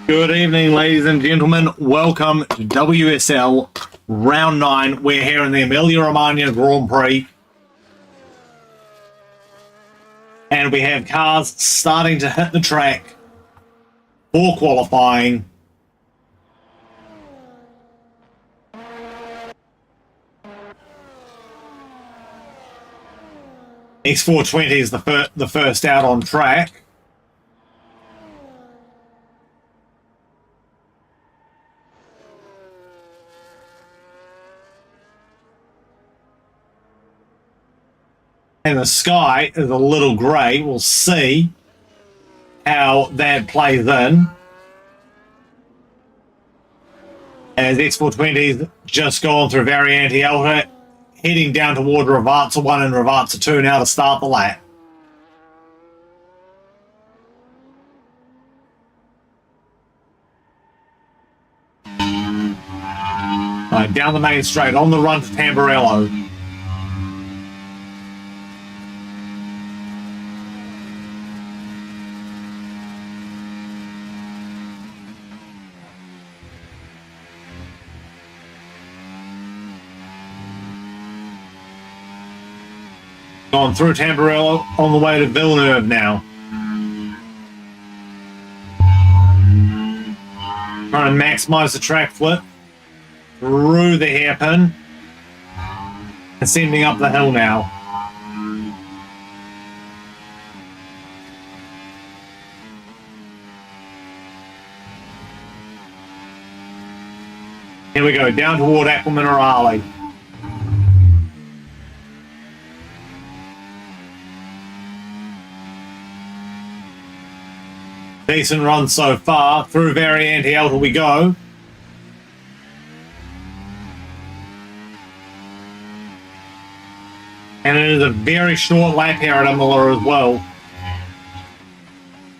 Good evening, ladies and gentlemen. Welcome to WSL Round 9. We're here in the Emilia-Romagna Grand Prix. And we have cars starting to hit the track for qualifying. X420 is the first out on track. And the sky is a little grey. We'll see how that plays in. As X420's just gone through Variante Alta, heading down toward Ravazza 1 and Ravazza 2 now to start the lap. Right, down the main straight, on the run to Tamburello. Gone through Tamburello on the way to Villeneuve now. Trying to maximise the track flip through the hairpin. Ascending up the hill now. Here we go, down toward Acqua Minerale. Decent run so far. Through Variante Alta we go. And it is a very short lap here at Imola as well.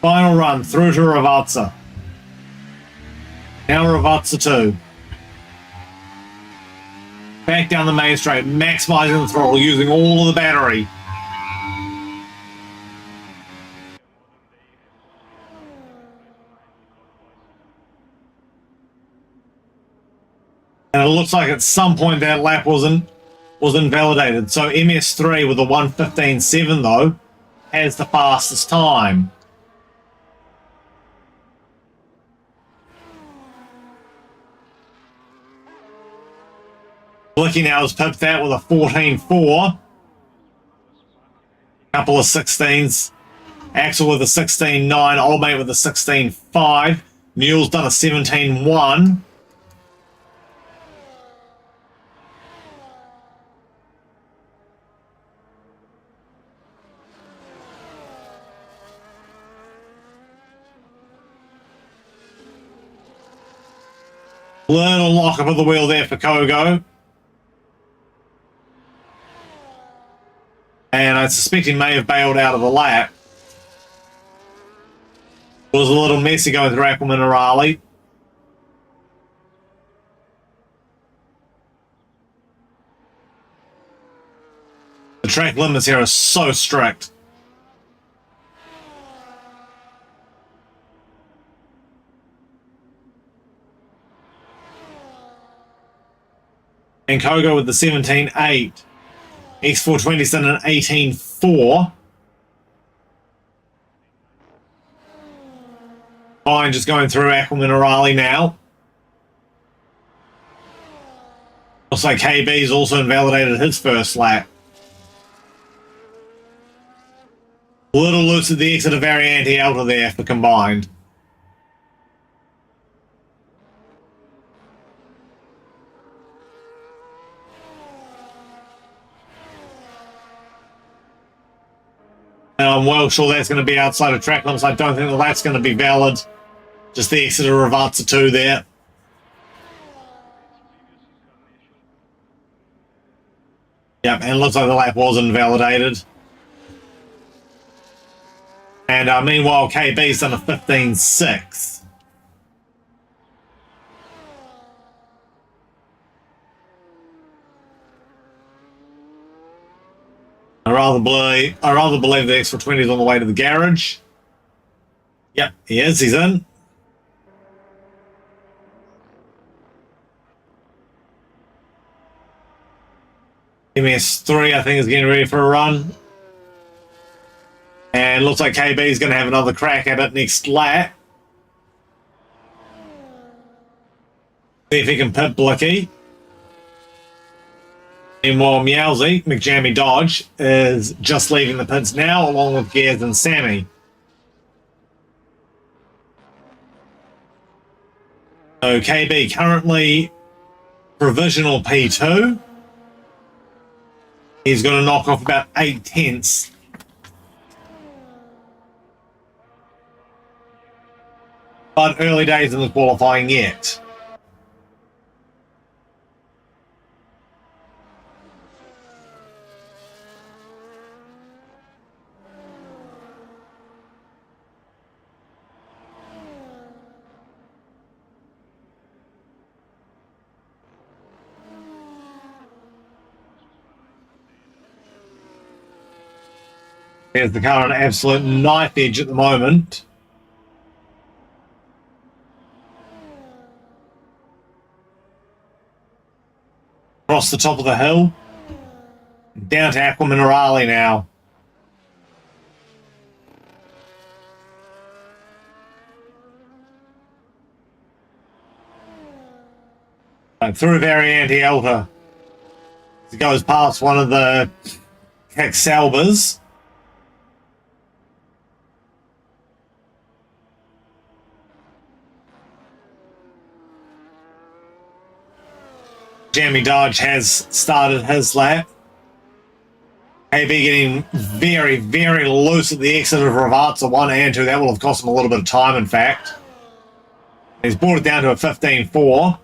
Final run through to Ravazza. Now Ravazza 2. Back down the main straight, maximising the throttle, using all of the battery. And it looks like at some point that lap was invalidated. So MS3 with a 1:15.7 though has the fastest time. Blicky now has pipped that with a 14.4. Couple of 16s. Axel with a 16.9. Old mate with a 16.5. Mule's done a 17.1. Little lock up of the wheel there for Kogo. And I suspect he may have bailed out of the lap. It was a little messy going through Acqua Minerale. The track limits here are so strict. And Kogo with the 17.8. X420's done an 18.4. Fine, just going through Acqua Minerale now. Looks like KB's also invalidated his first lap. A little loose at the exit of Variante Alta there for combined. And I'm well sure that's going to be outside of track limits. I don't think that's going to be valid. Just the exit of Ravazza 2 there. Yep, and it looks like the lap was invalidated. And meanwhile, KB's done a 15.6. I rather believe the X420 is on the way to the garage. Yep, he is. He's in. MS3, I think, is getting ready for a run. And looks like KB is going to have another crack at it next lap. See if he can pit Blicky. Meanwhile, Meowsy, McJammy Dodge, is just leaving the pits now, along with Gears and Sammy. So KB currently provisional P2. He's going to knock off about 8 tenths. But early days in the qualifying yet. There's the car on an absolute knife edge at the moment. Across the top of the hill. Down to Aqua Minerale now. And through Variante Alta. It goes past one of the Caxalbas. Jamie Dodge has started his lap. AB getting very, very loose at the exit of Ravazza 1 and 2. That will have cost him a little bit of time, in fact. He's brought it down to a 15.4.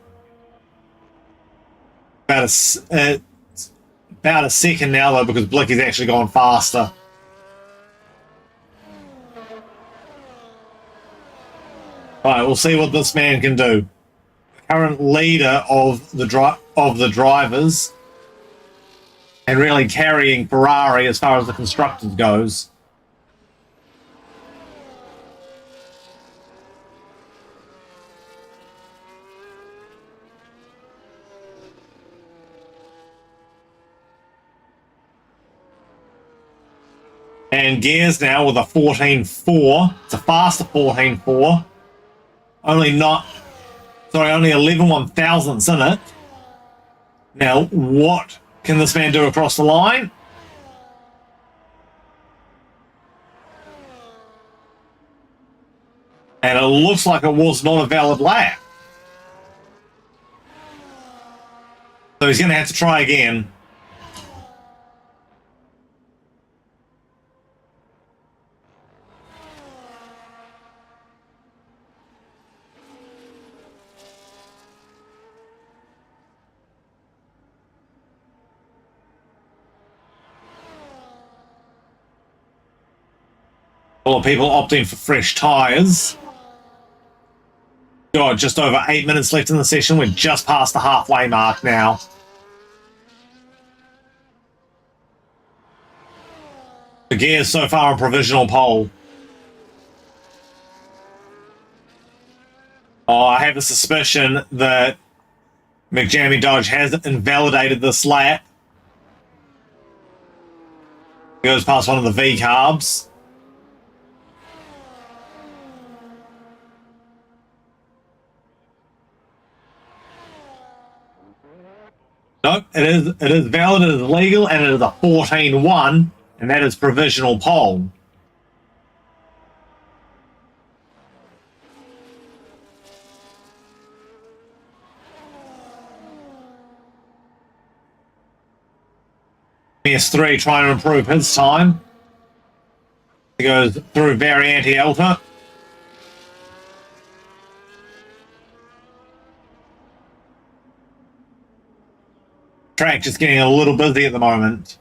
About a second now, though, because Blicky's actually gone faster. All right, we'll see what this man can do. Current leader of the drivers, and really carrying Ferrari as far as the constructors goes. And Gears now with a 14.4. It's a faster 14.4. Only 11 1,000ths in it. Now, what can this man do across the line? And it looks like it was not a valid lap. So he's going to have to try again. A lot of people opting for fresh tyres. God, just over 8 minutes left in the session. We're just past the halfway mark now. The Gears so far on provisional pole. Oh, I have a suspicion that McJammy Dodge has invalidated this lap. Goes past one of the V-carbs. Nope, it is valid, it is legal, and it is a 14.1, and that is provisional pole. S3 trying to improve his time. He goes through Variante Alta. Track just getting a little busy at the moment.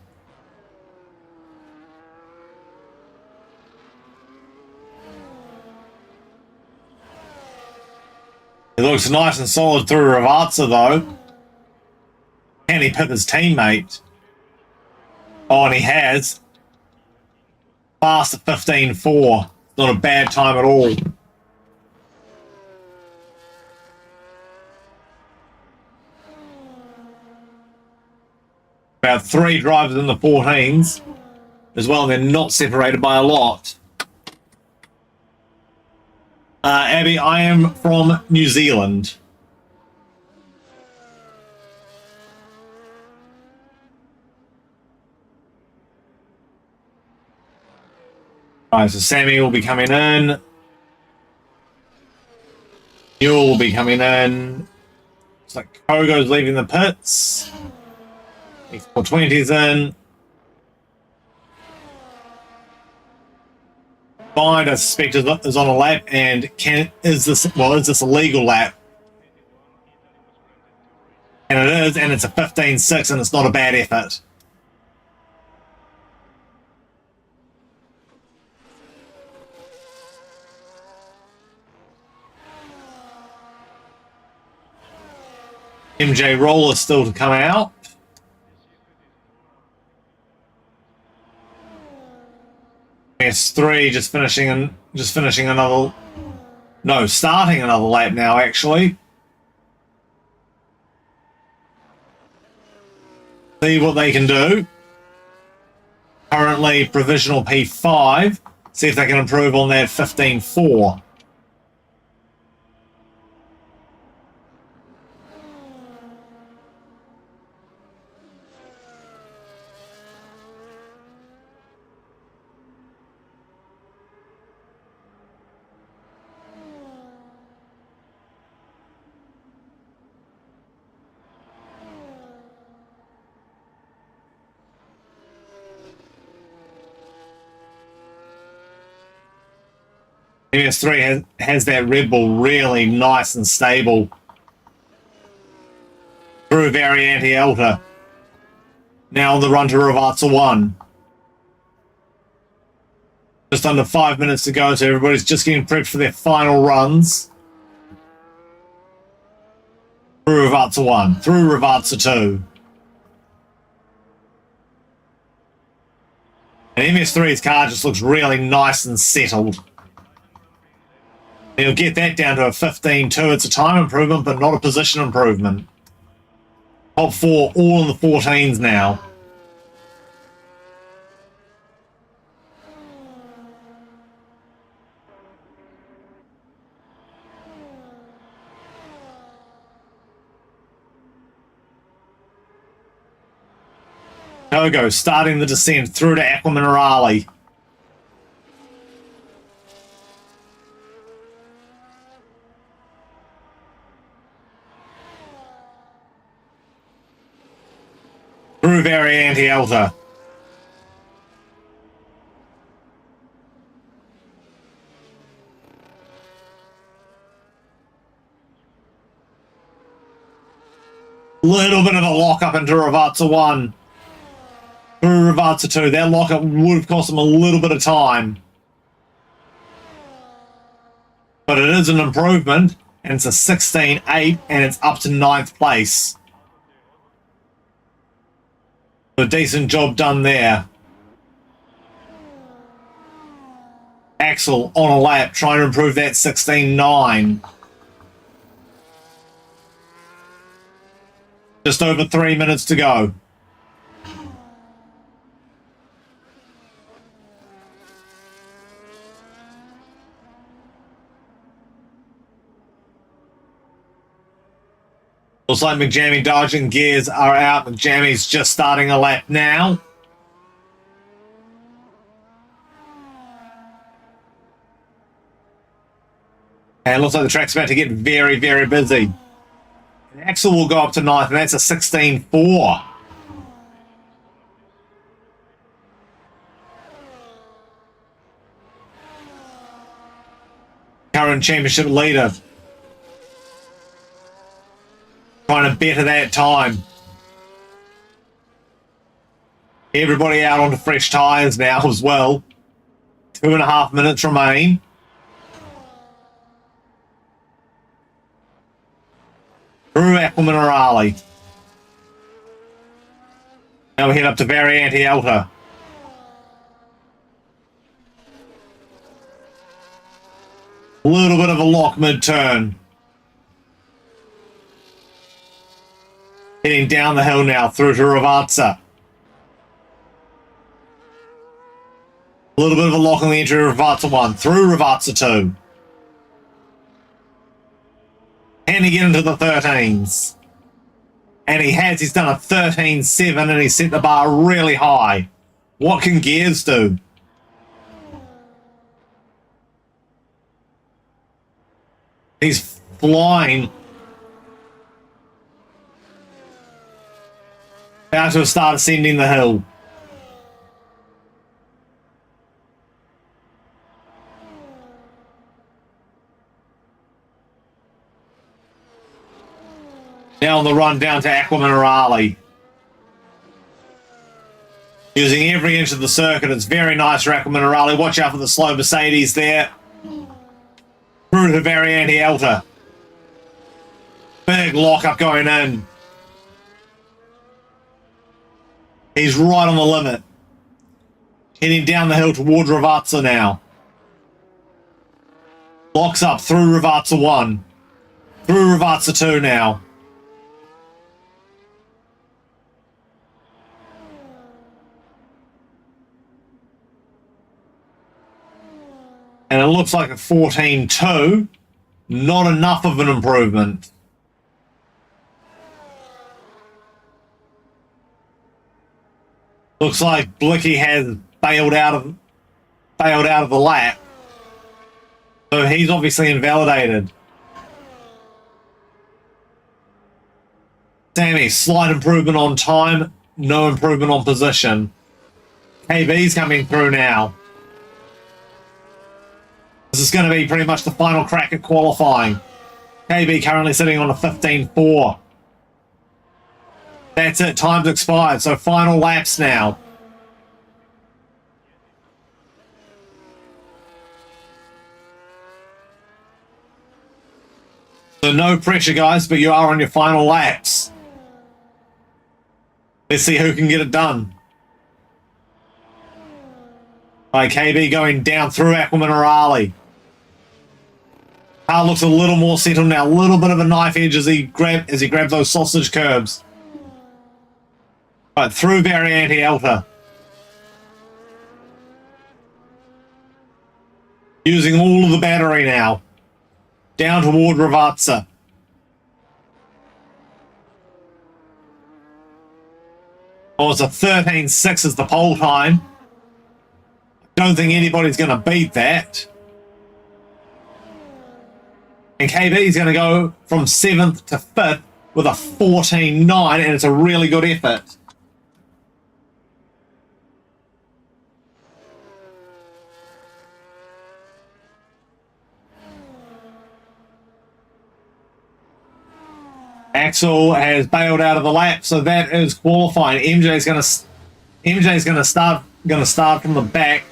It looks nice and solid through Ravazza, though. Can he pit his teammate? Oh, and he has. Faster 15.4. Not a bad time at all. About 3 drivers in the 14s as well, and they're not separated by a lot. Abby, I am from New Zealand. Right, so Sammy will be coming in. Newell will be coming in. Looks like Kogo's leaving the pits. X420's in. Bind, I suspect, is on a lap, and is this a legal lap? And it is, and it's a 15.6, and it's not a bad effort. MJ Roller still to come out. S3 starting another lap now, actually. See what they can do. Currently provisional P5. See if they can improve on that 15.4. MS3 has that Red Bull really nice and stable. Through Variante Alta. Now on the run to Ravazza 1. Just under 5 minutes to go, so everybody's just getting prepped for their final runs. Through Ravazza 1, through Ravazza 2. And MS3's car just looks really nice and settled. He'll get that down to a 15.2. It's a time improvement, but not a position improvement. Top 4 all in the 14s now. Togo starting the descent through to Aqua Minerale. Through Variante Alta. Little bit of a lock-up into Ravazza 1. Through Ravazza 2. That lock-up would have cost them a little bit of time. But it is an improvement, and it's a 16.8, and it's up to 9th place. A decent job done there. Axel on a lap, trying to improve that 16.9. Just over 3 minutes to go. Looks like McJammy dodging gears are out. McJammy's just starting a lap now. And it looks like the track's about to get very, very busy. And Axel will go up to 9th, and that's a 16.4. Current championship leader. Trying to better that time. Everybody out onto fresh tyres now as well. 2.5 minutes remain. Through Aqua Minerale. Now we head up to Variante Alta. A little bit of a lock mid-turn. Heading down the hill now through to Ravazza. A little bit of a lock on the entry of Ravazza 1. Through Ravazza 2. Can he get into the 13s? And he has. He's done a 13.7 and he's set the bar really high. What can Gears do? He's flying. About to start ascending the hill. Now on the run down to Aqua Minerale. Using every inch of the circuit. It's very nice for Aqua Minerale. Watch out for the slow Mercedes there. Through to Variante Alta. Big lockup going in. He's right on the limit. Heading down the hill towards Ravazza now. Locks up through Ravazza 1. Through Ravazza 2 now. And it looks like a 14.2. Not enough of an improvement. Looks like Blicky has bailed out of the lap. So he's obviously invalidated. Sammy, slight improvement on time, no improvement on position. KB's coming through now. This is going to be pretty much the final crack at qualifying. KB currently sitting on a 15.4. That's it, time's expired, so final laps now. So no pressure, guys, but you are on your final laps. Let's see who can get it done. Right, KB going down through Aqua Minerale. Car looks a little more settled now. A little bit of a knife edge as he grabs those sausage curbs. Right, through Variante Alta. Using all of the battery now. Down toward Ravazza. Oh, it's a 13.6 is the pole time. Don't think anybody's going to beat that. And KB is going to go from 7th to 5th with a 14.9, and it's a really good effort. Axel has bailed out of the lap, so that is qualifying. MJ's going to start from the back.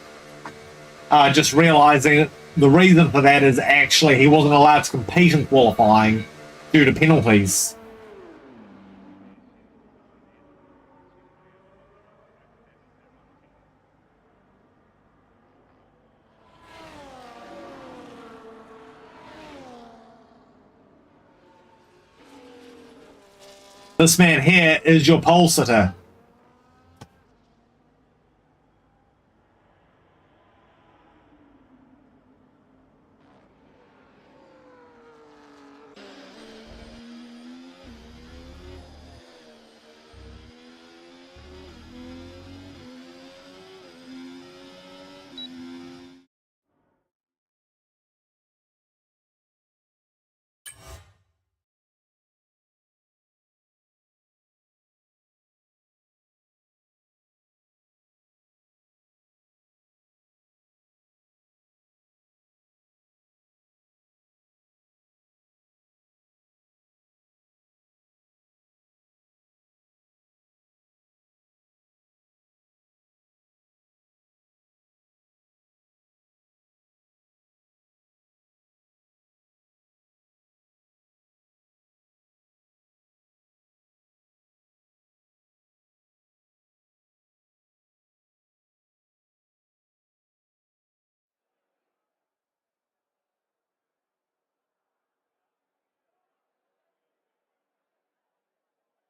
Just realizing the reason for that is actually he wasn't allowed to compete in qualifying due to penalties. This man here is your pole sitter.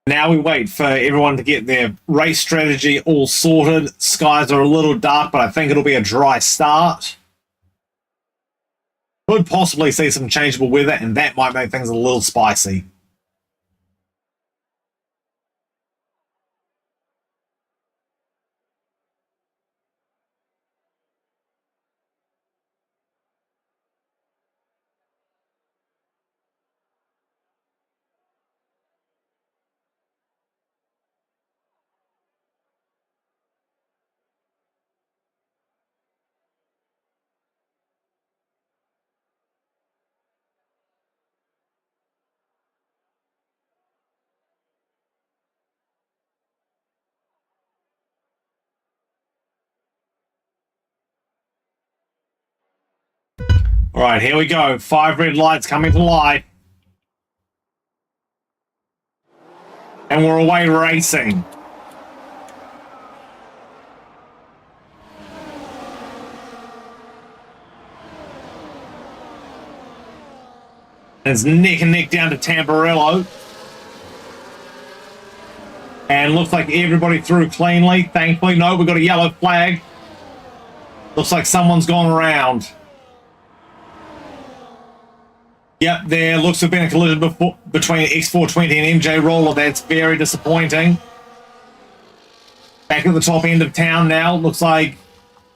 Now we wait for everyone to get their race strategy all sorted. Skies are a little dark, but I think it'll be a dry start. Could possibly see some changeable weather, and that might make things a little spicy. All right, here we go. 5 red lights coming to life. And we're away racing. It's neck and neck down to Tamburello. And looks like everybody through cleanly. Thankfully, no, we've got a yellow flag. Looks like someone's gone around. Yep, there looks to have been a collision between X420 and MJ Roller. That's very disappointing. Back at the top end of town now. Looks like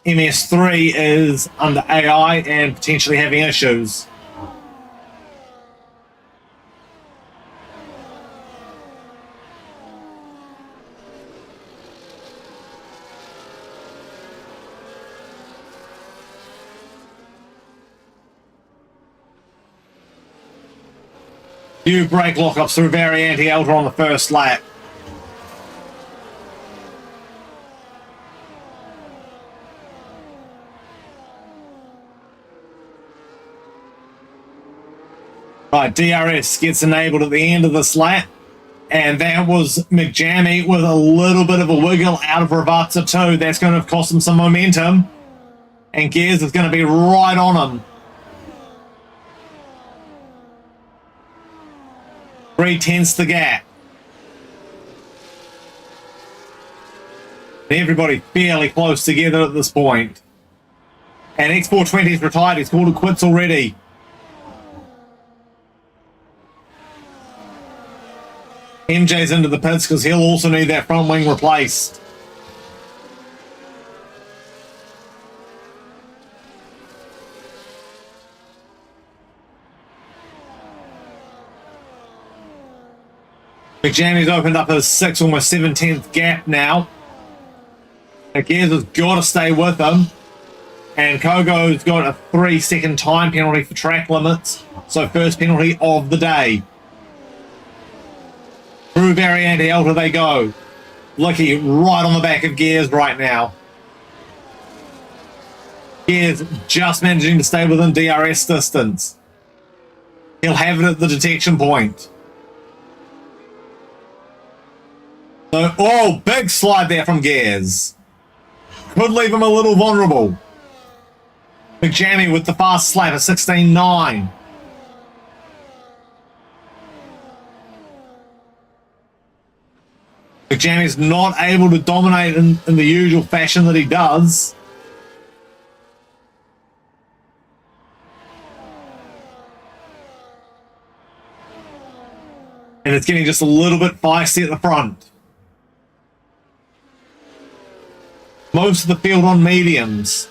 MS3 is under AI and potentially having issues. Few brake lockups through Variante Alta on the first lap. Right, DRS gets enabled at the end of this lap. And that was McJammy with a little bit of a wiggle out of Ravazza 2. That's going to cost him some momentum. And Gears is going to be right on him. 3/10 the gap. Everybody fairly close together at this point. And X420 is retired. He's called it quits already. MJ's into the pits because he'll also need that front wing replaced. McJammy's opened up his 6th, almost 7/10 gap now. Gears has got to stay with him. And Kogo's got a 3-second time penalty for track limits. So first penalty of the day. Through Variante Alta they go. Licky right on the back of Gears right now. Gears just managing to stay within DRS distance. He'll have it at the detection point. So, oh, big slide there from Gears. Could leave him a little vulnerable. McJammy with the fast slap at 16.9. McJammy's not able to dominate in the usual fashion that he does. And it's getting just a little bit feisty at the front. Most of the field on mediums.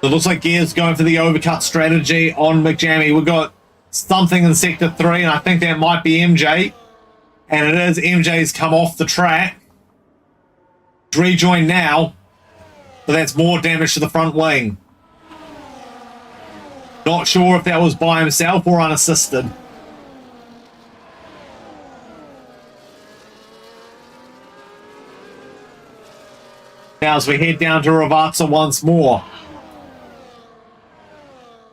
It looks like Gears going for the overcut strategy on McJammy. We've got something in Sector 3, and I think that might be MJ. And it is. MJ's come off the track. Rejoin now. But that's more damage to the front wing. Not sure if that was by himself or unassisted. Now as we head down to Ravazza once more.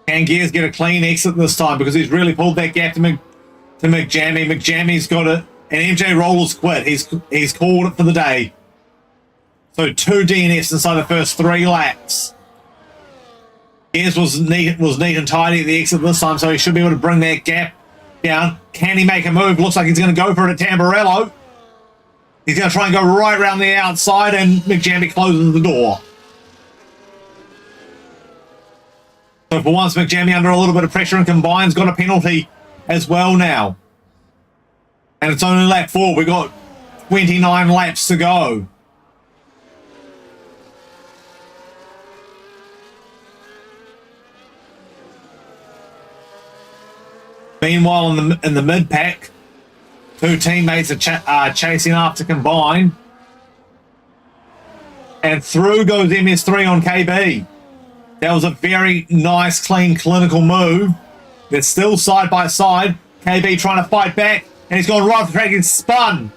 Can Gears get a clean exit this time because he's really pulled that gap to McJammy. McJammy's got it. And MJ Roller's quit. He's called it for the day. So 2 DNFs inside the first 3 laps. Gears was neat and tidy at the exit this time, so he should be able to bring that gap Down. Can he make a move? Looks like he's going to go for it at Tamburello. He's going to try and go right around the outside, and McJamie closes the door. So for once, McJamie under a little bit of pressure and Combine's got a penalty as well now. And it's only lap 4. We've got 29 laps to go. Meanwhile, in the mid pack, 2 teammates are chasing after Combine, and through goes MS3 on KB. That was a very nice, clean, clinical move. They're still side by side. KB trying to fight back, and he's gone right off the track and spun.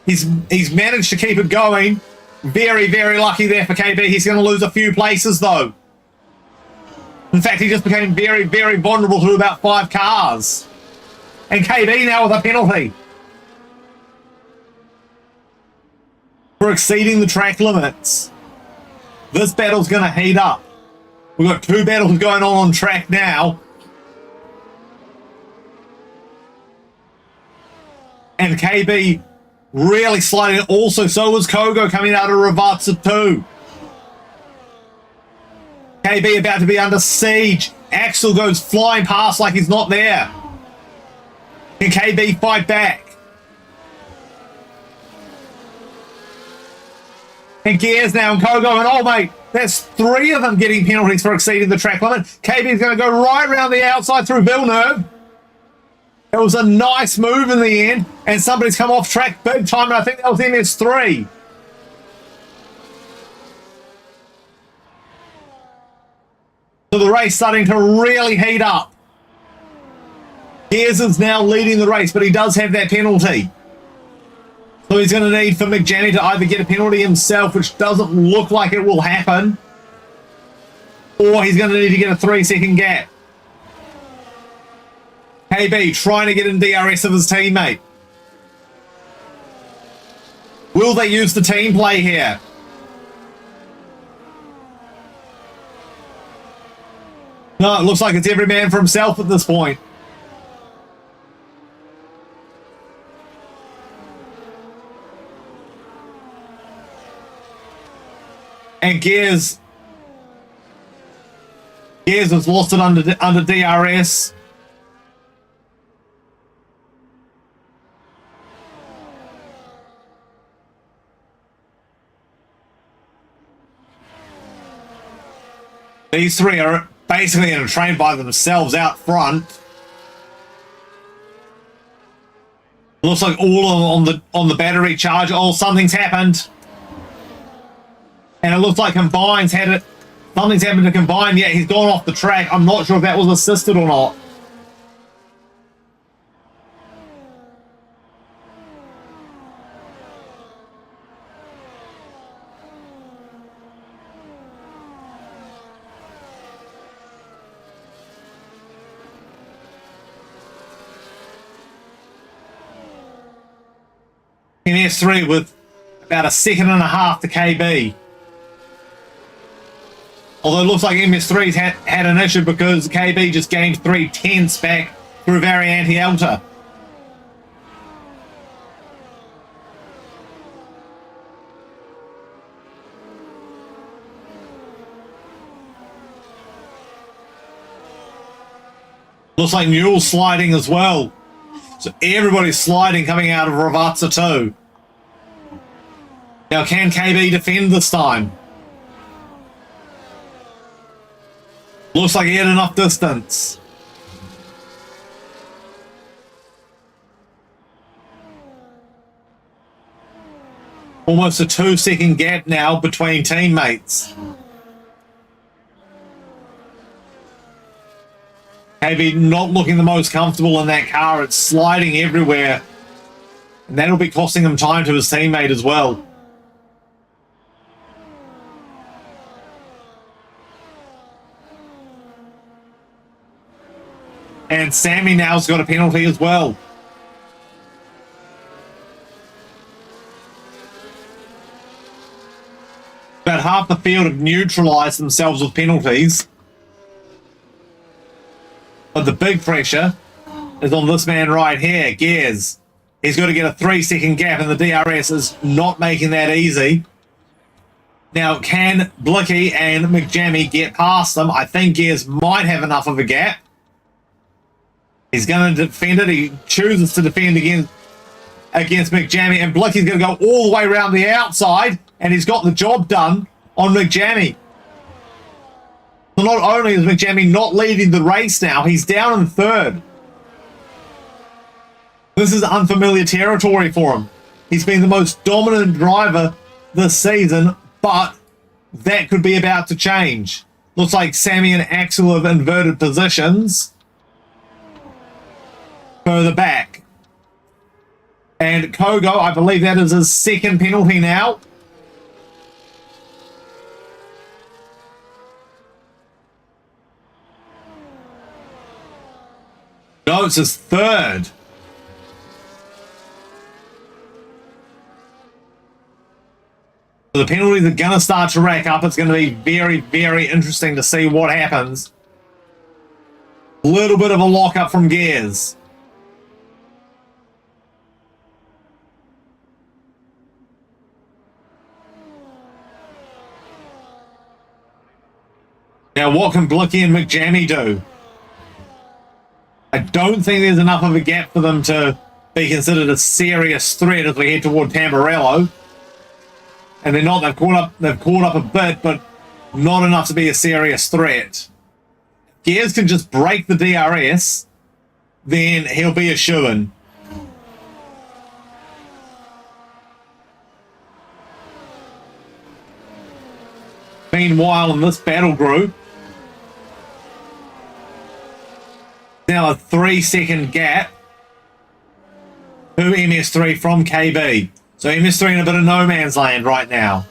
He's managed to keep it going. Very, very lucky there for KB. He's going to lose a few places though. In fact, he just became very, very vulnerable to about 5 cars. And KB now with a penalty for exceeding the track limits. This battle's going to heat up. We've got 2 battles going on track now. And KB really sliding. Also, so was Kogo coming out of Ravazza too. KB about to be under siege. Axel goes flying past like he's not there. Can KB fight back? And Gears now and Kogo, and oh mate, that's 3 of them getting penalties for exceeding the track limit. KB's going to go right around the outside through Villeneuve. It was a nice move in the end, and somebody's come off track big time, and I think that was MS3. So the race starting to really heat up. Gears is now leading the race, but he does have that penalty. So he's going to need for McJamie to either get a penalty himself, which doesn't look like it will happen, or he's going to need to get a 3-second gap. KB trying to get in DRS of his teammate. Will they use the team play here? No, it looks like it's every man for himself at this point. And Gears has lost it under DRS. These 3 are basically in a train by themselves out front. Looks like all on the battery charge. Oh, something's happened. And it looks like Combine's had it. Something's happened to Combine. Yeah, he's gone off the track. I'm not sure if that was assisted or not. In S3 with about 1.5 seconds to KB. Although it looks like MS3's had an issue because KB just gained 3/10 back through Variante Alta. Looks like Newell's sliding as well. So everybody's sliding coming out of Ravazza too. Now can KB defend this time? Looks like he had enough distance. Almost a 2-second gap now between teammates. KB not looking the most comfortable in that car. It's sliding everywhere. And that'll be costing him time to his teammate as well. And Sammy now's got a penalty as well. About half the field have neutralised themselves with penalties. But the big pressure is on this man right here, Gears. He's got to get a 3-second gap, and the DRS is not making that easy. Now, can Blicky and McJammy get past them? I think Gears might have enough of a gap. He's going to defend it. He chooses to defend against McJammy, and Blicky's going to go all the way around the outside, and he's got the job done on McJammy. So not only is McJammy not leading the race now, he's down in third. This is unfamiliar territory for him. He's been the most dominant driver this season, but that could be about to change. Looks like Sammy and Axel have inverted positions. Further back. And Kogo, I believe that is his second penalty now. No, it's his third. So the penalties are going to start to rack up. It's going to be very, very interesting to see what happens. A little bit of a lock-up from Gears. Now, what can Blicky and McJammy do? I don't think there's enough of a gap for them to be considered a serious threat as we head toward Tamburello. And they're not. They've caught up a bit, but not enough to be a serious threat. If Gears can just break the DRS, then he'll be a shoo-in. Meanwhile, in this battle group, now a 3-second gap to MS3 from KB. So MS3 in a bit of no man's land right now.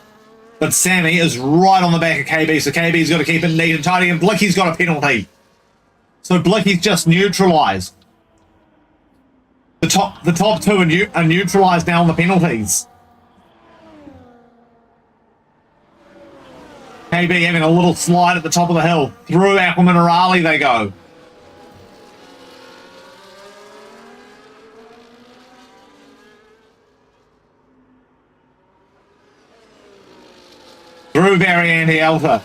But Sammy is right on the back of KB, so KB's got to keep it neat and tidy, and Blicky's got a penalty. So Blicky's just neutralised. The top two are neutralised now on the penalties. KB having a little slide at the top of the hill. Through Aqua Minerale they go. Through Variante Alta.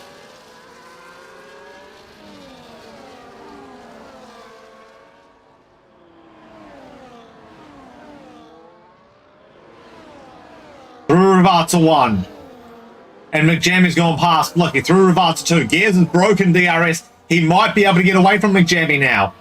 Through Rivarta 1. And McJammy's gone past Blicky. Through Rivarta 2. Gears has broken DRS. He might be able to get away from McJammy now.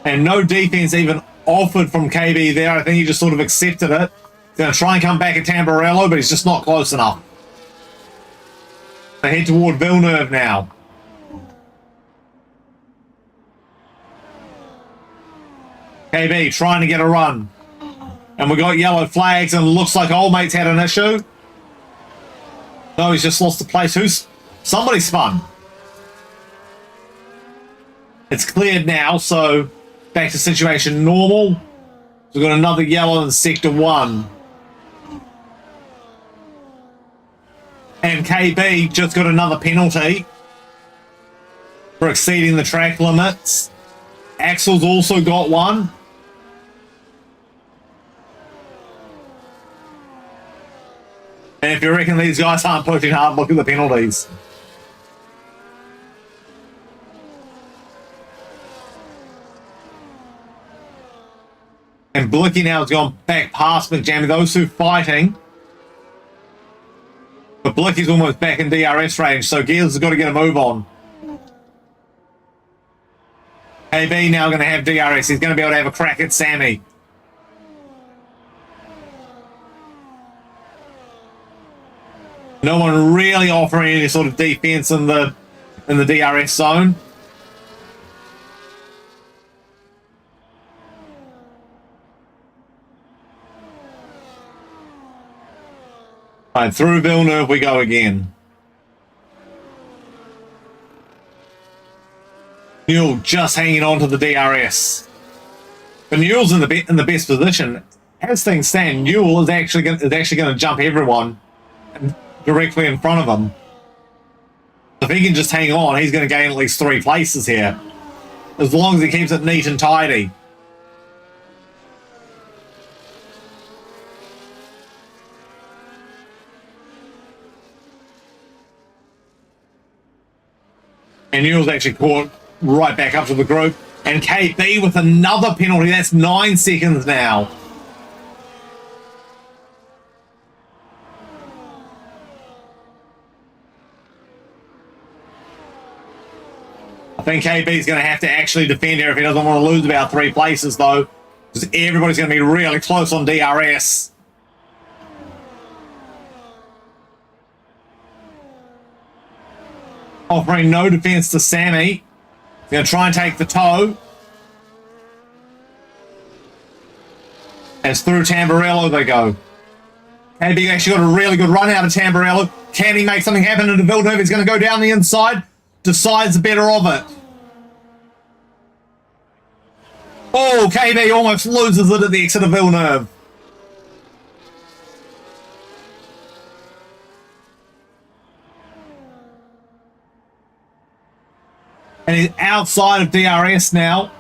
And no defense even offered from KB there. I think he just sort of accepted it. He's going to try and come back at Tamburello, but he's just not close enough. They head toward Villeneuve now. KB trying to get a run. And we got yellow flags, and looks like old mate's had an issue. No, he's just lost the place. Somebody spun. It's cleared now, so back to situation normal. We've got another yellow in sector 1. And KB just got another penalty for exceeding the track limits. Axel's also got one. And if you reckon these guys aren't pushing hard, look at the penalties. And Blicky now has gone back past McJammy. Those two fighting. But Blicky's almost back in DRS range, so Gears has got to get a move on. KB now going to have DRS. He's going to be able to have a crack at Sammy. No one really offering any sort of defense in the DRS zone. Right, through Villeneuve we go again. Newell just hanging on to the DRS. But Newell's in the best position. As things stand, Newell is actually going to jump everyone directly in front of him. If he can just hang on, he's going to gain at least 3 places here. As long as he keeps it neat and tidy. And Newell's actually caught right back up to the group. And KB with another penalty. That's 9 seconds now. I think KB's going to have to actually defend here if he doesn't want to lose about 3 places, though. Because everybody's going to be really close on DRS. Offering no defense to Sammy. He's going to try and take the toe. As through Tamburello they go. KB actually got a really good run out of Tamburello. Can he make something happen into Villeneuve? He's going to go down the inside. Decides the better of it. Oh, KB almost loses it at the exit of Villeneuve. And he's outside of DRS now.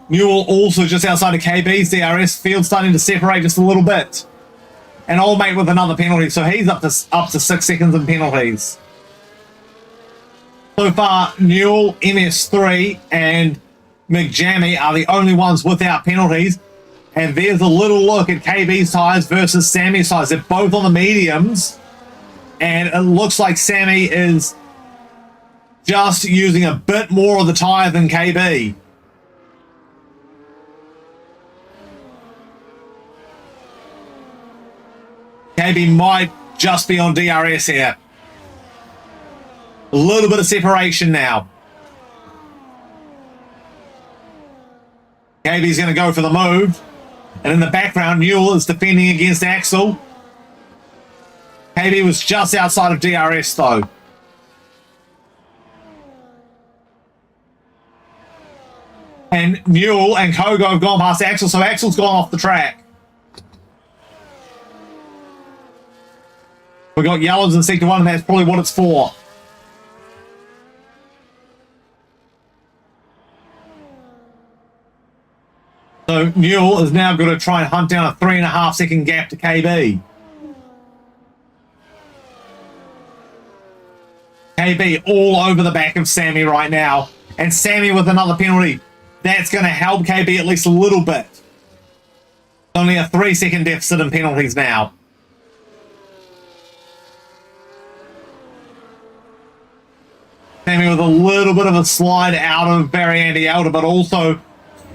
Newell also just outside of KB's DRS. Field starting to separate just a little bit. And Old Mate with another penalty, so he's up to 6 seconds in penalties. So far, Newell, MS3, and McJammy are the only ones without penalties. And there's a little look at KB's tyres versus Sammy's tyres. They're both on the mediums. And it looks like Sammy is just using a bit more of the tyre than KB. KB might just be on DRS here. A little bit of separation now. KB's going to go for the move. And in the background, Newell is defending against Axel. KB was just outside of DRS, though. And Newell and Kogo have gone past Axel, so Axel's gone off the track. We got yellows in sector 1, and that's probably what it's for. So Newell is now going to try and hunt down a 3.5 second gap to KB. KB all over the back of Sammy right now. And Sammy with another penalty. That's going to help KB at least a little bit. Only a 3 second deficit in penalties now. Sammy with a little bit of a slide out of Barry Andy Elder, but also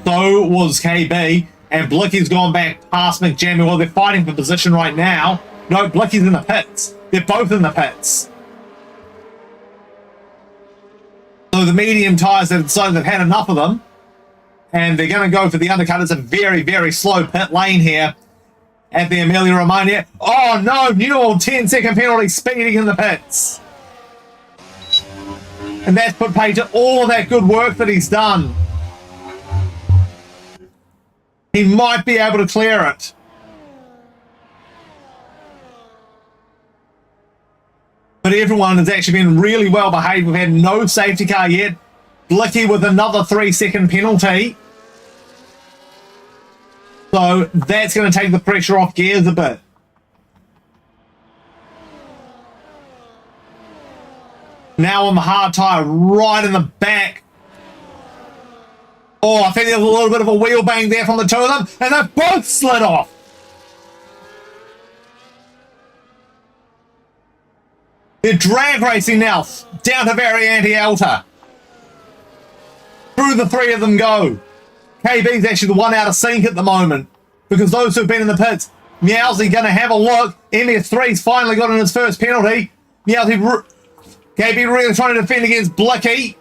so was KB. And Blicky's gone back past McJammy. Well, they're fighting for position right now. No, Blicky's in the pits. They're both in the pits. So the medium tyres have decided they've had enough of them. And they're going to go for the undercut. It's a very, very slow pit lane here at the Emilia Romagna. Oh, no, Newell 10-second penalty speeding in the pits. And that's put pay to all of that good work that he's done. He might be able to clear it. But everyone has actually been really well behaved. We've had no safety car yet. Blicky with another 3-second penalty. So that's going to take the pressure off gears a bit. Now on the hard tyre, right in the back. Oh, I think there's a little bit of a wheel bang there from the two of them, and they've both slid off. They're drag racing now, down to Variante Alta. Through the 3 of them go. KB's actually the one out of sync at the moment, because those who've been in the pits, Meowsy going to have a look. MS3's finally got in his first penalty. Meowsy, KB really trying to defend against Blicky.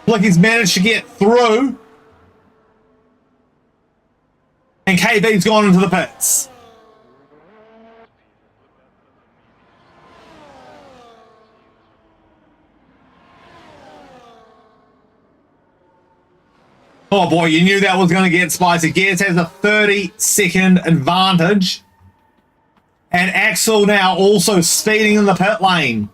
Blicky's managed to get through. And KB's gone into the pits. Oh boy, you knew that was going to get spicy. Gears has a 30-second advantage. And Axel now also speeding in the pit lane.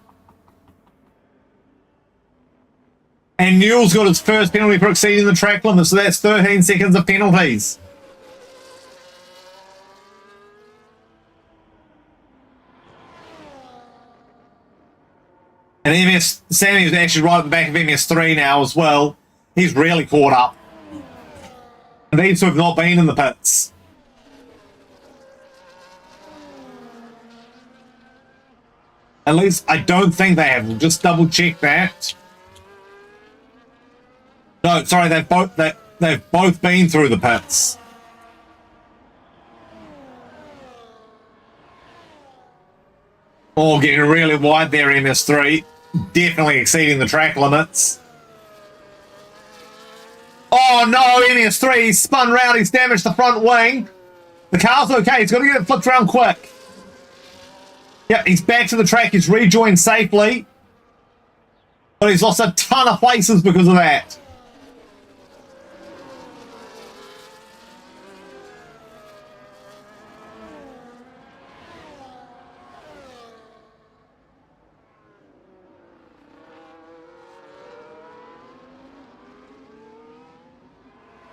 And Newell's got his first penalty for exceeding the track limit, so that's 13 seconds of penalties. And Sammy is actually right at the back of MS3 now as well. He's really caught up. And these two have not been in the pits. At least I don't think they have. We'll just double check that. No, sorry, they've both been through the pits. Oh, getting really wide there, MS3. Definitely exceeding the track limits. Oh no, MS3 spun round, he's damaged the front wing. The car's okay, he's got to get it flipped around quick. Yep, he's back to the track, he's rejoined safely. But he's lost a ton of places because of that.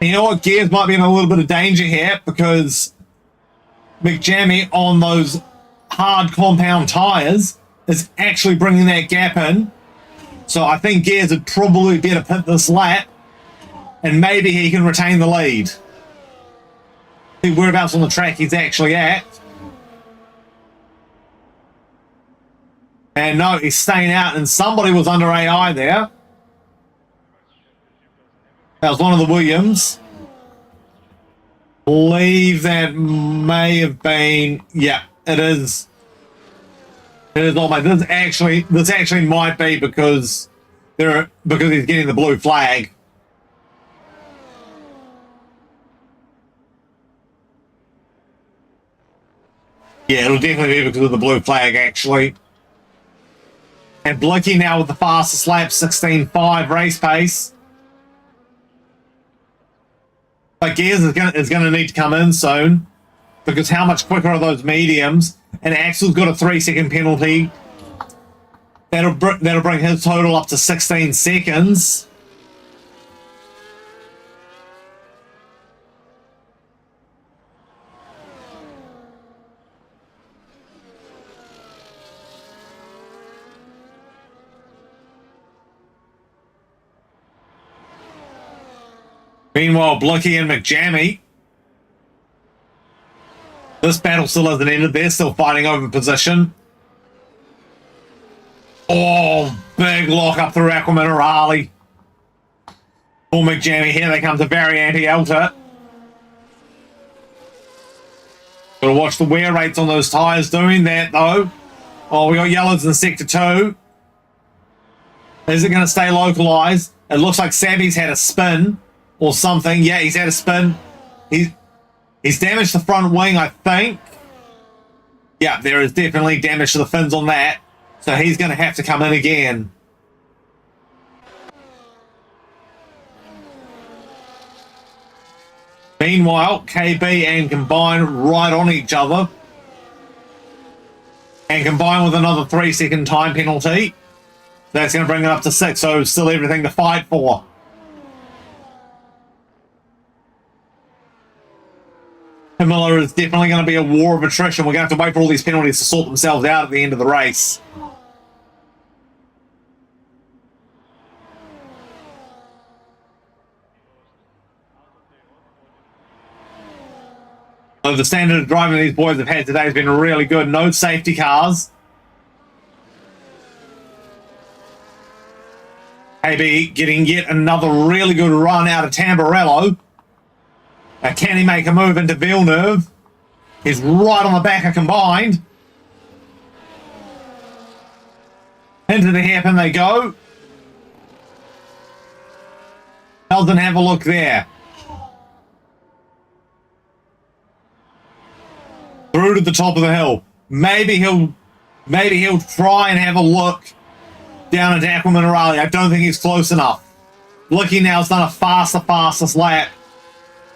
You know what? Gears might be in a little bit of danger here because McJammy on those hard compound tyres is actually bringing that gap in. So I think Gears would probably better pit this lap and maybe he can retain the lead. See whereabouts on the track he's actually at. And no, he's staying out and somebody was under AI there. That was one of the Williams. Believe that may have been. Yeah, it is. It is almost. This actually might be because he's getting the blue flag. Yeah, it'll definitely be because of the blue flag actually. And Blicky now with the fastest lap, 16.5 race pace. But Gears is going to need to come in soon because how much quicker are those mediums? And Axel's got a 3-second penalty. That'll bring his total up to 16 seconds. Meanwhile, Blicky and McJammy. This battle still hasn't ended. They're still fighting over position. Oh, big lock up through Aqua Minerale. For McJammy, here they come to Variante Alta. Gotta watch the wear rates on those tyres doing that, though. Oh, we got yellows in Sector 2. Is it going to stay localised? It looks like Savvy's had a spin. Or something. Yeah, he's had a spin. He's damaged the front wing, I think. Yeah, there is definitely damage to the fins on that. So he's going to have to come in again. Meanwhile, KB and Combine right on each other. And Combine with another 3-second time penalty. That's going to bring it up to 6, so still everything to fight for. Imola is definitely going to be a war of attrition. We're going to have to wait for all these penalties to sort themselves out at the end of the race. So the standard of driving these boys have had today has been really good. No safety cars. AB getting yet another really good run out of Tamburello. Can he make a move into Villeneuve? He's right on the back of Combined. Into the hairpin they go. Eldon, have a look there. Through to the top of the hill. Maybe he'll try and have a look down at Aqua Minerale. I don't think he's close enough. Blicky now's done a fastest lap.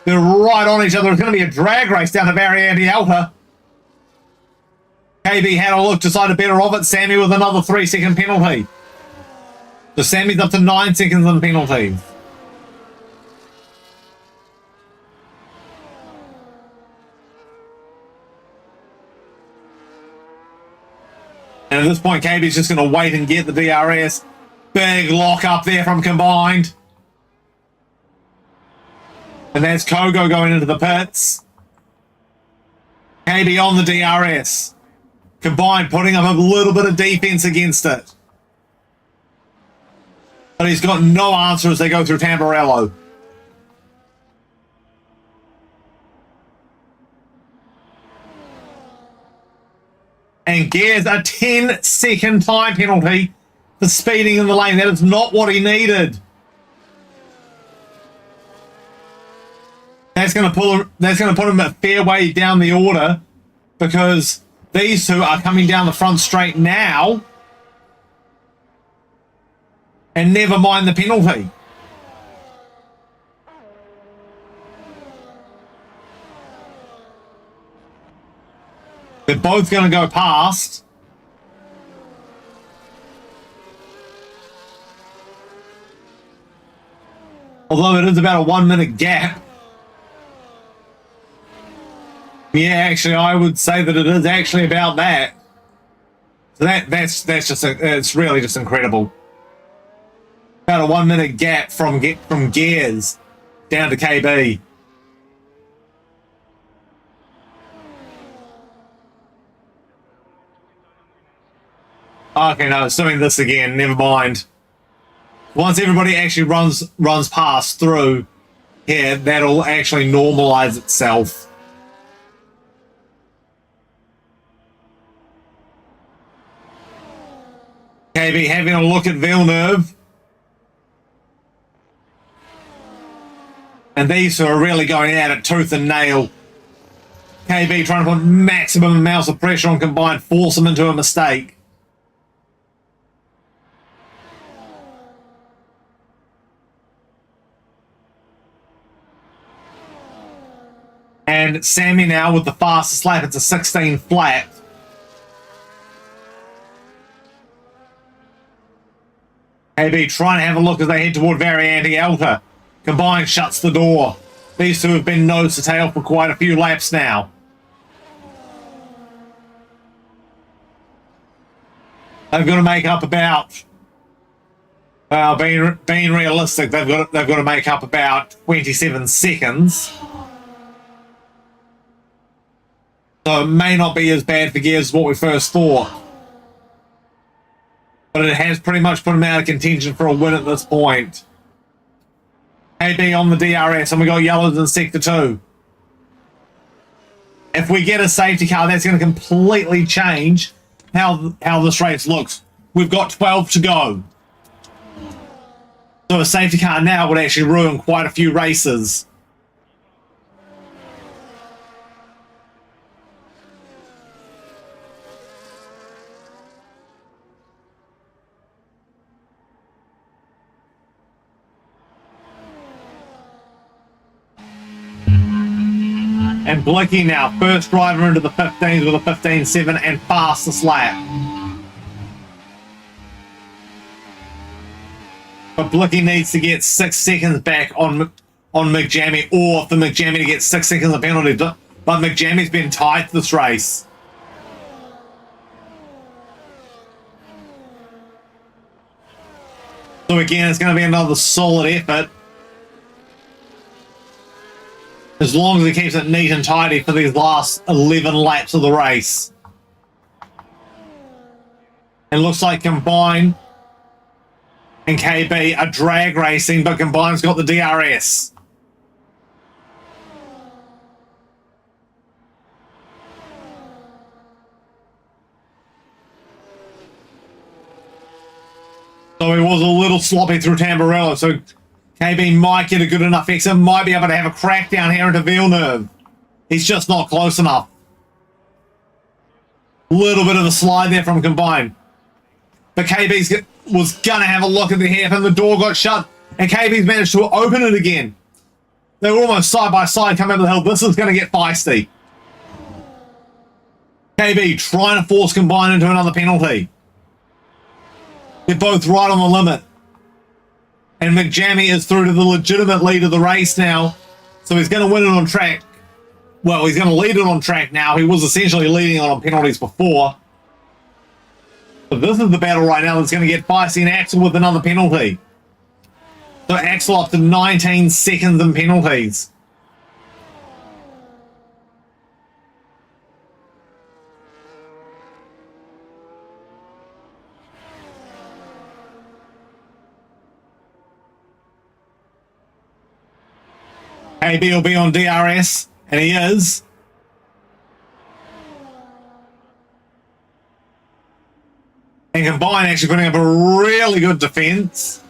They're right on each other. It's going to be a drag race down to Variante Alta. KB had a look, decided better of it. Sammy with another 3-second penalty. So Sammy's up to 9 seconds on penalties. And at this point, KB's just going to wait and get the DRS. Big lock up there from Combined. And there's Kogo going into the pits. KB on the DRS. Combined putting up a little bit of defense against it. But he's got no answer as they go through Tamburello. And Gears a 10-second time penalty for speeding in the lane. That is not what he needed. That's going to put him a fair way down the order, because these two are coming down the front straight now. And never mind the penalty. They're both going to go past. Although it is about a 1 minute gap. Yeah, actually, I would say that it is actually about that. So that's just it's really just incredible. About a 1 minute gap from Gears down to KB. Okay, no, it's doing this again. Never mind. Once everybody actually runs past through here, that'll actually normalize itself. KB having a look at Villeneuve. And these two are really going at it tooth and nail. KB trying to put maximum amounts of pressure on Combined, force them into a mistake. And Sammy now with the fastest lap. It's a 16 flat. KB trying to have a look as they head toward Variante Alta. Combined shuts the door. These two have been nose to tail for quite a few laps now. They've got to make up about, well, being realistic, they've got to make up about 27 seconds. So it may not be as bad for Gears as what we first thought. But it has pretty much put him out of contention for a win at this point. KB on the DRS, and we got yellows in sector 2. If we get a safety car, that's going to completely change how this race looks. We've got 12 to go. So a safety car now would actually ruin quite a few races. And Blicky now, first driver into the 15s with a 15.7 and fastest lap. But Blicky needs to get 6 seconds back on McJammy, or for McJammy to get 6 seconds of penalty. But McJammy's been tight this race. So again, it's going to be another solid effort. As long as he keeps it neat and tidy for these last 11 laps of the race. It looks like Combine and KB are drag racing, but Combine's got the DRS. So he was a little sloppy through Tamburello, so KB might get a good enough exit, might be able to have a crack down here into Villeneuve. He's just not close enough. Little bit of a slide there from Combine. But KB was going to have a look at the hair, and the door got shut, and KB's managed to open it again. They were almost side by side coming up the hill. This is going to get feisty. KB trying to force Combine into another penalty. They're both right on the limit. And McJammy is through to the legitimate lead of the race now. So he's going to win it on track. Well, he's going to lead it on track now. He was essentially leading it on penalties before. But this is the battle right now that's going to get feisty, and Axel with another penalty. So Axel up to 19 seconds in penalties. KB will be on DRS, and he is. And Combine actually putting up a really good defense.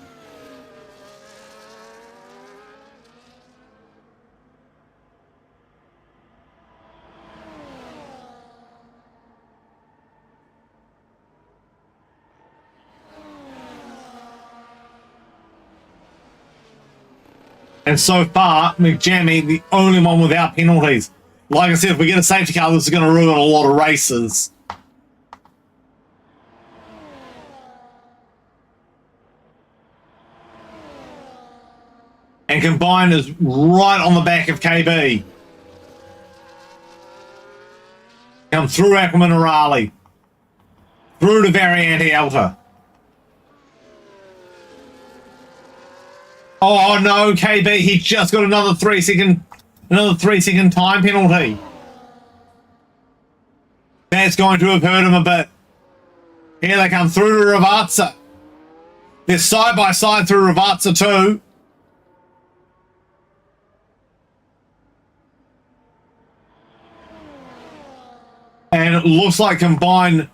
And so far, McJammy, the only one without penalties. Like I said, if we get a safety car, this is going to ruin a lot of races. And Combine is right on the back of KB. Come through Aquaman and Raleigh. Through to Variante Alta. Oh no, KB, he just got another 3 second time penalty. That's going to have hurt him a bit. Here they come through to Ravazza. They're side by side through Ravazza too. And it looks like Combine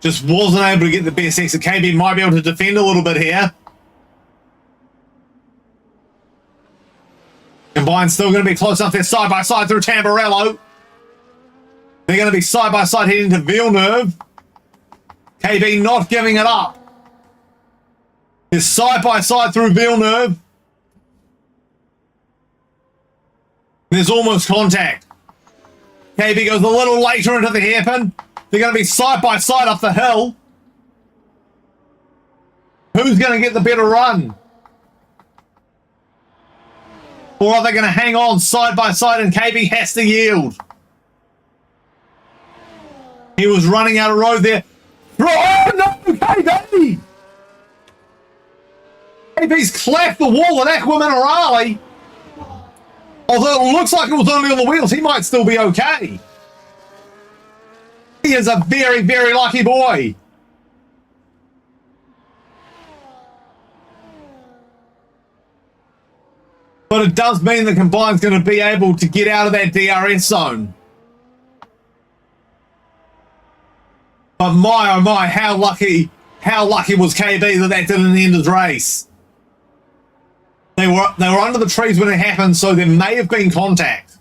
just wasn't able to get the best exit. KB might be able to defend a little bit here. Combine's still going to be close enough. They're side by side through Tamburello. They're going to be side by side heading to Villeneuve. KB not giving it up. They're side by side through Villeneuve. There's almost contact. KB goes a little later into the hairpin. They're going to be side by side up the hill. Who's going to get the better run? Or are they going to hang on side by side and KB has to yield? He was running out of road there. Oh no, KB! KB's clapped the wall at Aquaman and Raleigh. Although it looks like it was only on the wheels, he might still be okay. He is a very, very lucky boy. But it does mean that Combine's going to be able to get out of that DRS zone. But my, oh my, how lucky was KB that didn't end his race. They were under the trees when it happened, so there may have been contact.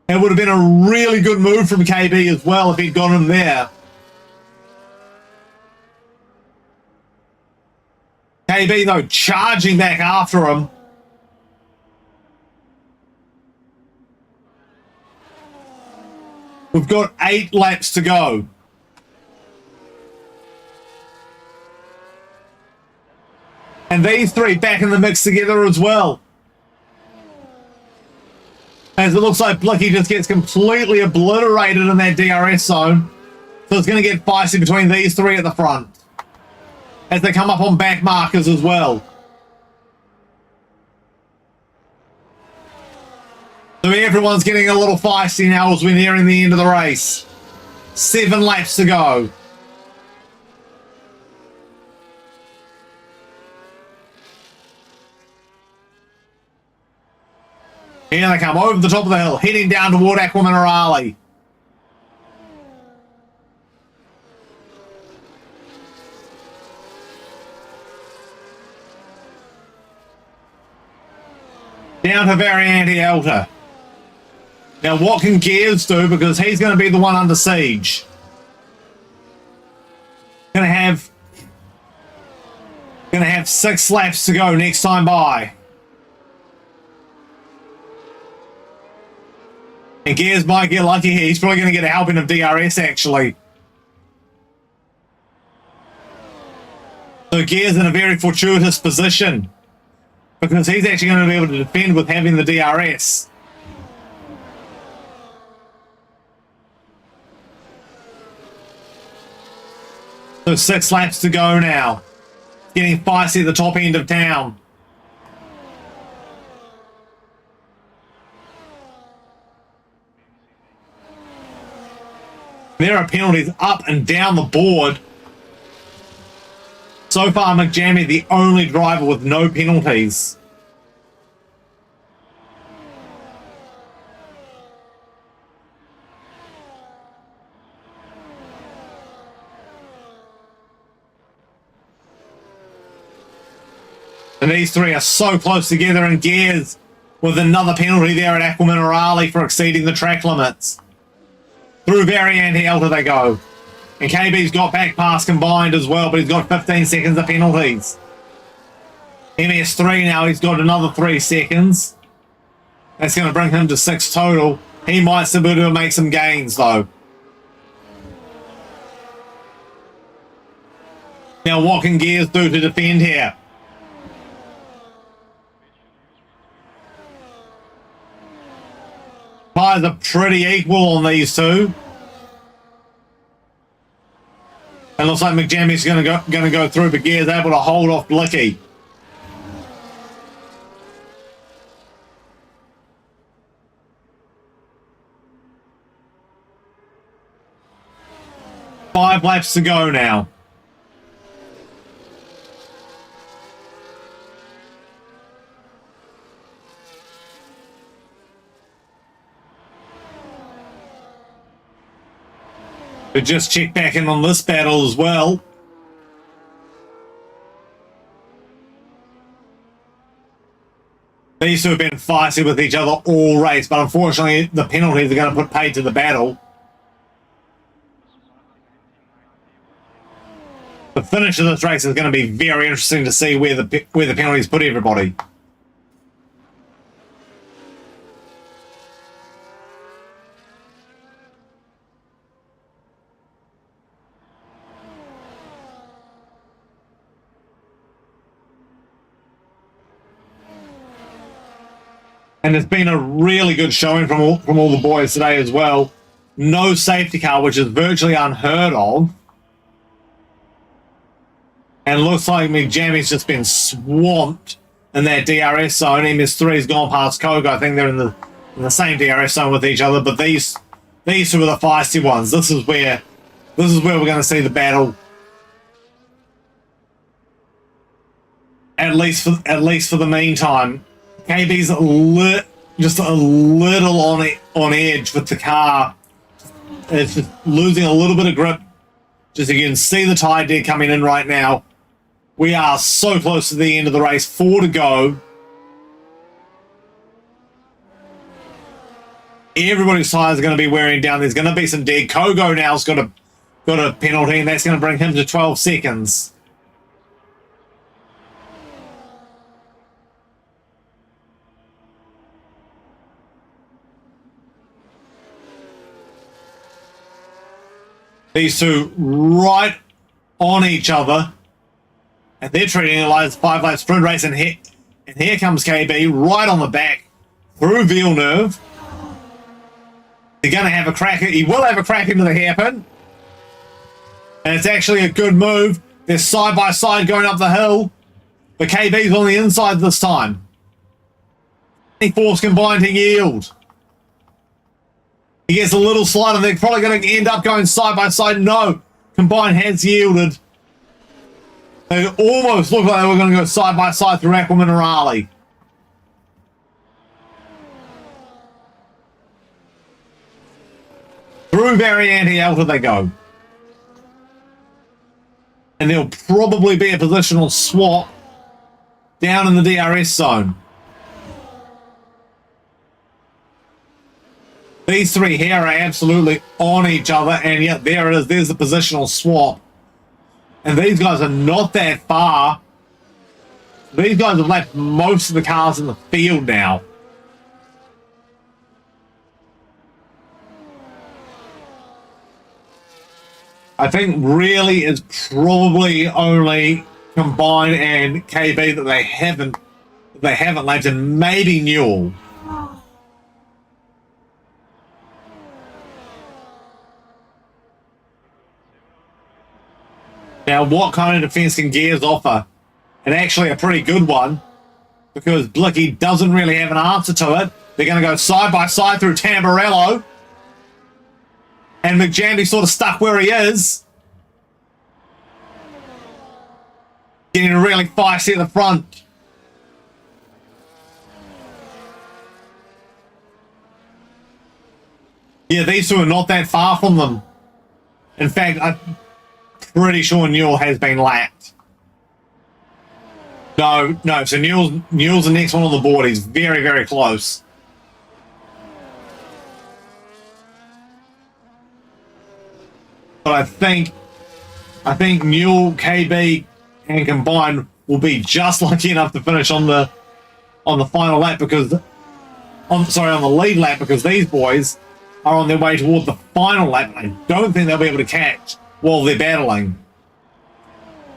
It would have been a really good move from KB as well if he'd got him there. KB, though, charging back after him. We've got 8 laps to go. And these three back in the mix together as well. As it looks like Blicky just gets completely obliterated in that DRS zone. So it's going to get feisty between these three at the front. As they come up on back markers as well. So everyone's getting a little feisty now as we're nearing the end of the race. 7 laps to go. Here they come over the top of the hill, heading down toward Aquaman and Raleigh. Down to Variante Alta. Now what can Gears do, because he's going to be the one under siege. Going to have 6 laps to go next time by. And Gears might get lucky here. He's probably going to get a helping of DRS, actually. So So Gear's in a very fortuitous position because he's actually going to be able to defend with having the DRS. So 6 laps to go now. Getting feisty at the top end of town. There are penalties up and down the board. So far, McJammy, the only driver with no penalties. And these three are so close together in gears with another penalty there at Aqua Minerale for exceeding the track limits. Through Variante Alta they go. And KB's got back past combined as well, but he's got 15 seconds of penalties. MS3 now, he's got another 3 seconds. That's going to bring him to 6 total. He might still be able to make some gains though. Now what can Gears do to defend here? Tires are pretty equal on these two. And looks like McJammy's going to go through, but Gear's able to hold off Blicky. Five laps to go now. But just check back in on this battle as well. These two have been feisty with each other all race, but unfortunately the penalties are going to put paid to the battle. The finish of this race is going to be very interesting to see where the penalties put everybody. And it's been a really good showing from all the boys today as well. No safety car, which is virtually unheard of. And looks like McJammy's just been swamped in that DRS zone. MS3's gone past Kogo. I think they're in the same DRS zone with each other. But these two are the feisty ones. This is where we're going to see the battle. At least for the meantime. KB's just a little on edge with the car. It's just losing a little bit of grip. Just you can see the tire dead coming in right now. We are so close to the end of the race. 4 to go. Everybody's tires are going to be wearing down. There's going to be some dead. Kogo now's got a penalty, and that's going to bring him to 12 seconds. These two right on each other. And they're treating it like it's a 5-lap sprint race. And here comes KB right on the back through Villeneuve. They're going to have a crack. He will have a crack into the hairpin. And it's actually a good move. They're side by side going up the hill. But KB's on the inside this time. He forced combined to yield. He gets a little slide and they're probably going to end up going side by side. No, combined has yielded. They almost looked like they were going to go side by side through Aqua Minerale. Through Variante Alta they go. And there'll probably be a positional swap down in the DRS zone. These three here are absolutely on each other, and yet there it is. There's the positional swap. And these guys are not that far. These guys have left most of the cars in the field now. I think really it's probably only Combine and KB that they haven't landed. Maybe Newell. Now, what kind of defense can Gears offer? And actually a pretty good one, because Blicky doesn't really have an answer to it. They're going to go side by side through Tamburello. And McJamie sort of stuck where he is. Getting really feisty at the front. Yeah, these two are not that far from them. In fact, I'm pretty sure Newell has been lapped. No, so Newell's the next one on the board. He's very, very close. But I think Newell, KB, and Combine will be just lucky enough to finish on the final lap, because on the lead lap, because these boys are on their way toward the final lap. I don't think they'll be able to catch while they're battling.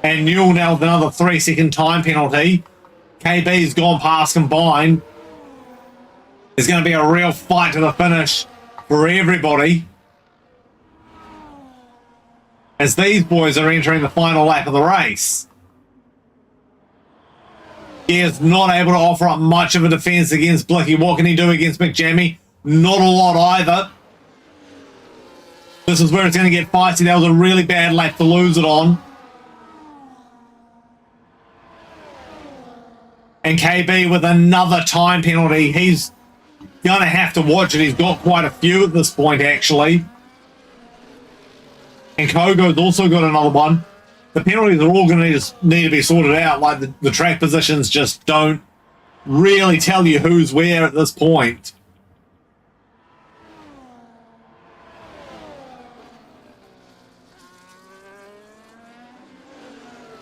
And Newell now with another 3-second time penalty. KB's gone past Combine. There's going to be a real fight to the finish for everybody, as these boys are entering the final lap of the race. He is not able to offer up much of a defense against Blicky. What can he do against McJamie? Not a lot either. This is where it's going to get feisty. That was a really bad lap to lose it on. And KB with another time penalty. He's going to have to watch it. He's got quite a few at this point, actually. And Kogo's also got another one. The penalties are all going to need to be sorted out. Like the track positions just don't really tell you who's where at this point.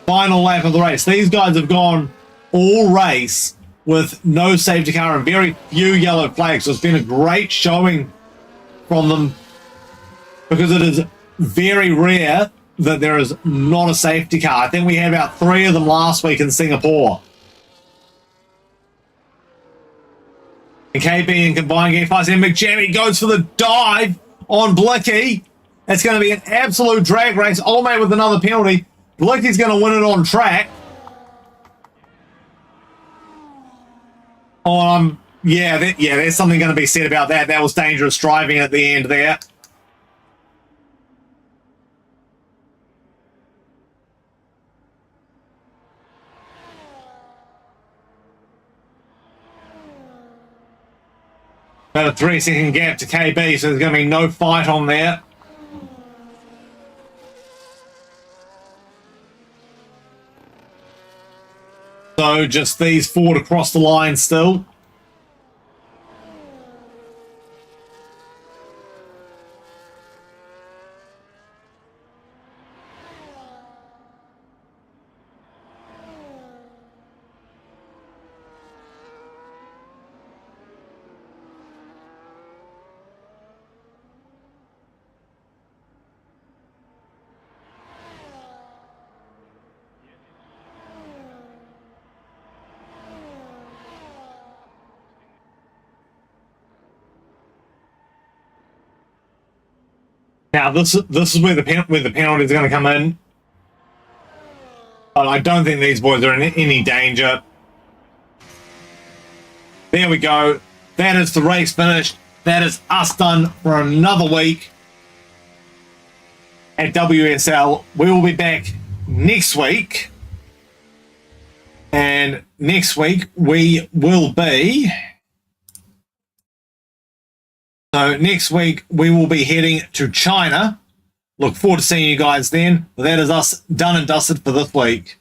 Final lap of the race. These guys have gone all race with no safety car and very few yellow flags. So it's been a great showing from them, because it is very rare that there is not a safety car. I think we had about 3 of them last week in Singapore. And KB and Combine getting fast, and McJamie goes for the dive on Blicky. It's going to be an absolute drag race. Old mate with another penalty. Blicky's going to win it on track. There's something going to be said about that. That was dangerous driving at the end there. About a 3-second gap to KB, so there's going to be no fight on there. So just these 4 to cross the line still. Now this is where the penalty is going to come in. But I don't think these boys are in any danger. There we go. That is the race finished. That is us done for another week at WSL. We will be back next week. And next week we will be... So next week we will be heading to China. Look forward to seeing you guys then. But that is us done and dusted for this week.